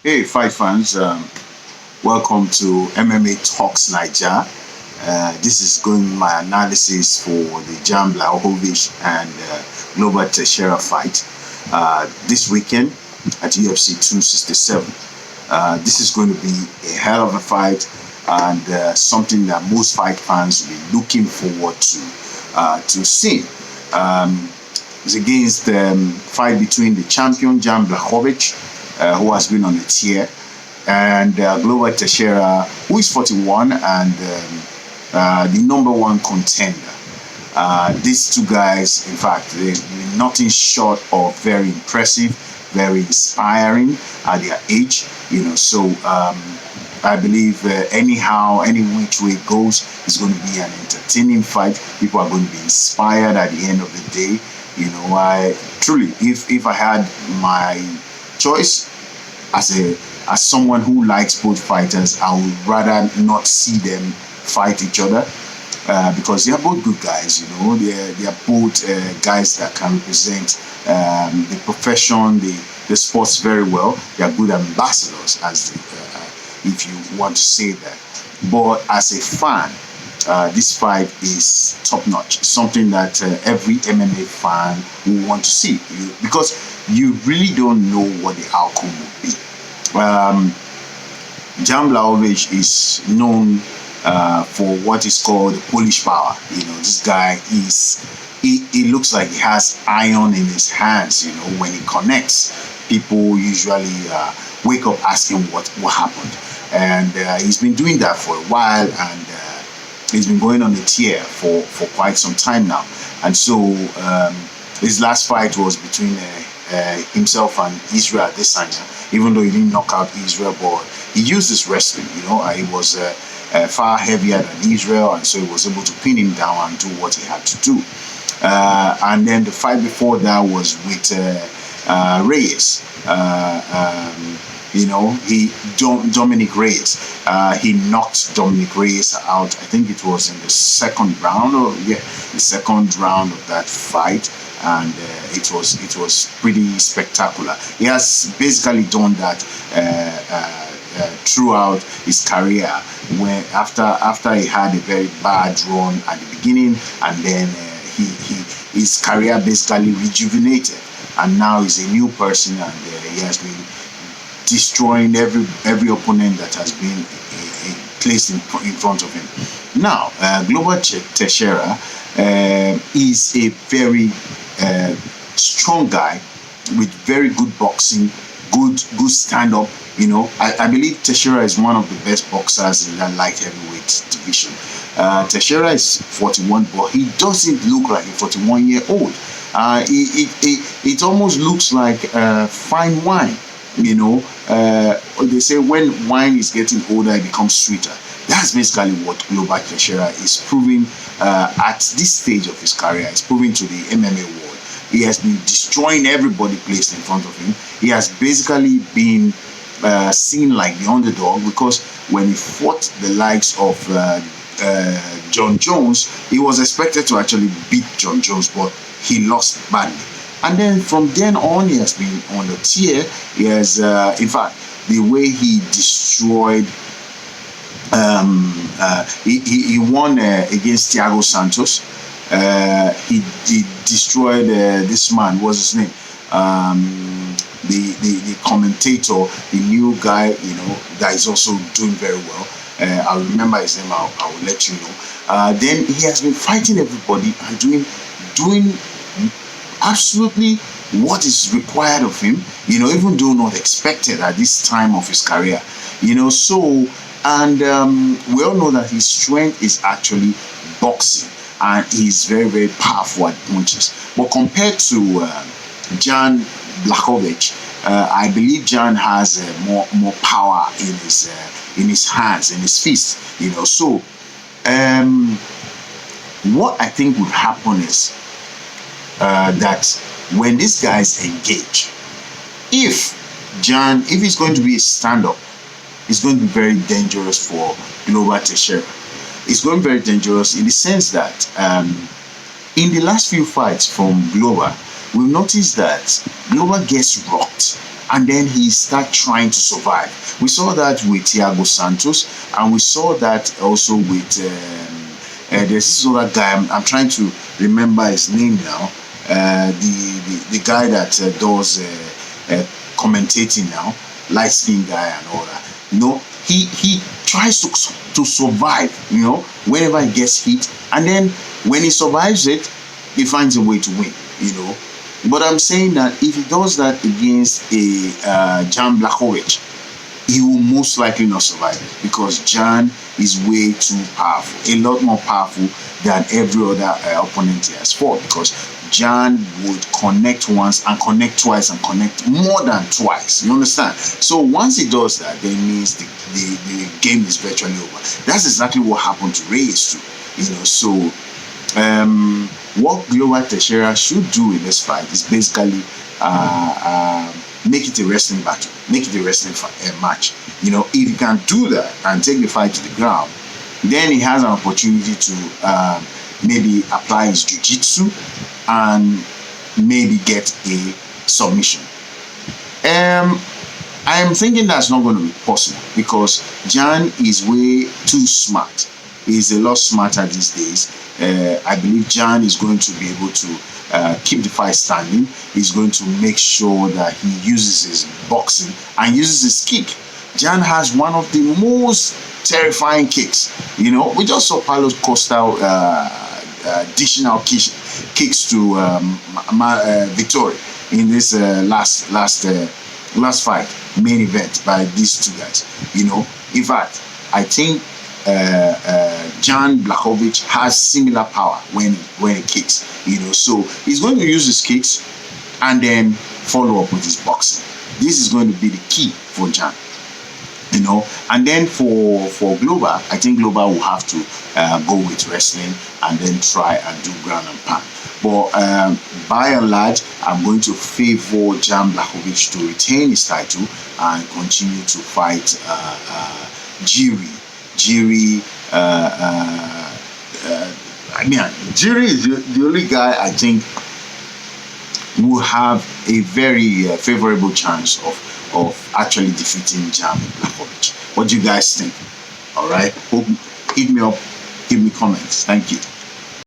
Hey, fight fans, welcome to MMA Talks Niger. This is going to be my analysis for the Jan Blachowicz and Global Texeira fight this weekend at UFC 267. This is going to be a hell of a fight and something that most fight fans will be looking forward to seeing. It's against the fight between the champion Jan Blachowicz, who has been on the tier, and Global Texeira, who is 41 and the number one contender. These two guys, in fact, they're nothing short of very impressive, very inspiring at their age. So I believe anyhow, any which way it goes, it's going to be an entertaining fight. People are going to be inspired at the end of the day. I truly, if I had my choice as someone who likes both fighters, I would rather not see them fight each other because they are both good guys. They are both guys that can represent the profession, the sports very well. They are good ambassadors, if you want to say that. But as a fan, this fight is top notch, something that every MMA fan will want to see, because you really don't know what the outcome will be. Jan Blachowicz is known for what is called Polish power. This guy he looks like he has iron in his hands. When he connects, people usually wake up asking what happened, and he's been doing that for a while, and he's been going on the tier for quite some time now. And so his last fight was between himself and Israel Adesanya, even though he didn't knock out Israel, but he used his wrestling. He was far heavier than Israel, and so he was able to pin him down and do what he had to do. And then the fight before that was with Reyes. Dominic Reyes. He knocked Dominic Reyes out. I think it was in the second round, the second round of that fight, and it was pretty spectacular. He has basically done that throughout his career, where after he had a very bad run at the beginning, and then his career basically rejuvenated, and now he's a new person, and he has been destroying every opponent that has been placed in front of him. Now, Global Texeira is a very strong guy with very good boxing, good stand-up. I believe Texeira is one of the best boxers in that light heavyweight division. Texeira is 41, but he doesn't look like a 41-year-old. It almost looks like fine wine. They say when wine is getting older, it becomes sweeter. That's basically what Global Texeira is proving at this stage of his career. He's proving to the MMA world. He has been destroying everybody placed in front of him. He has basically been seen like the underdog, because when he fought the likes of John Jones, he was expected to actually beat John Jones, but he lost badly. And then from then on, he has been on the tier. He has, in fact, the way he destroyed, he won against Thiago Santos. He destroyed this man. What's his name? The commentator, the new guy, that is also doing very well. I'll remember his name. I will let you know. Then he has been fighting everybody and doing absolutely what is required of him, even though not expected at this time of his career, so, and we all know that his strength is actually boxing, and he's very, very powerful at punches. But compared to Jan Blachowicz, I believe Jan has more power in his hands, in his fists, so what I think would happen is that when these guys engage, if he's going to be a stand-up, it's going to be very dangerous for Global Texeira. It's going to be very dangerous in the sense that in the last few fights from Global, we've noticed that Global gets rocked and then he start trying to survive. We saw that with Thiago Santos, and we saw that also with there's this other guy. I'm trying to remember his name now. The guy that does commentating now, light skinned guy and all that. He tries to survive. Whenever he gets hit, and then when he survives it, he finds a way to win. But I'm saying that if he does that against a Jan Blachowicz, he will most likely not survive it, because Jan is way too powerful, a lot more powerful than every other opponent he has fought, because Jan would connect once and connect twice and connect more than twice. You understand? So once he does that, then it means the game is virtually over. That's exactly what happened to Reyes too. So what Glover Teixeira should do in this fight is basically make it a wrestling battle, make it a wrestling match. If he can do that and take the fight to the ground, then he has an opportunity to maybe apply his jiu-jitsu and maybe get a submission. I am thinking that's not going to be possible, because Jan is way too smart. He's a lot smarter these days. I believe Jan is going to be able to keep the fight standing. He's going to make sure that he uses his boxing and uses his kick. Jan has one of the most terrifying kicks. We just saw Paulo Costa dishing out kicks to Victoria in this last fight, main event, by these two guys. In fact, I think Jan Blachowicz has similar power when he kicks. So he's going to use his kicks and then follow up with his boxing. This is going to be the key for Jan. And then for Glover, I think Glover will have to go with wrestling and then try and do ground and pound. But by and large, I'm going to favor Jan Blachowicz to retain his title and continue to fight Jiri. Jiri is the only guy I think will have a very favorable chance of actually defeating Jan Blachowicz. What do you guys think? All right, hit me up, give me comments. Thank you.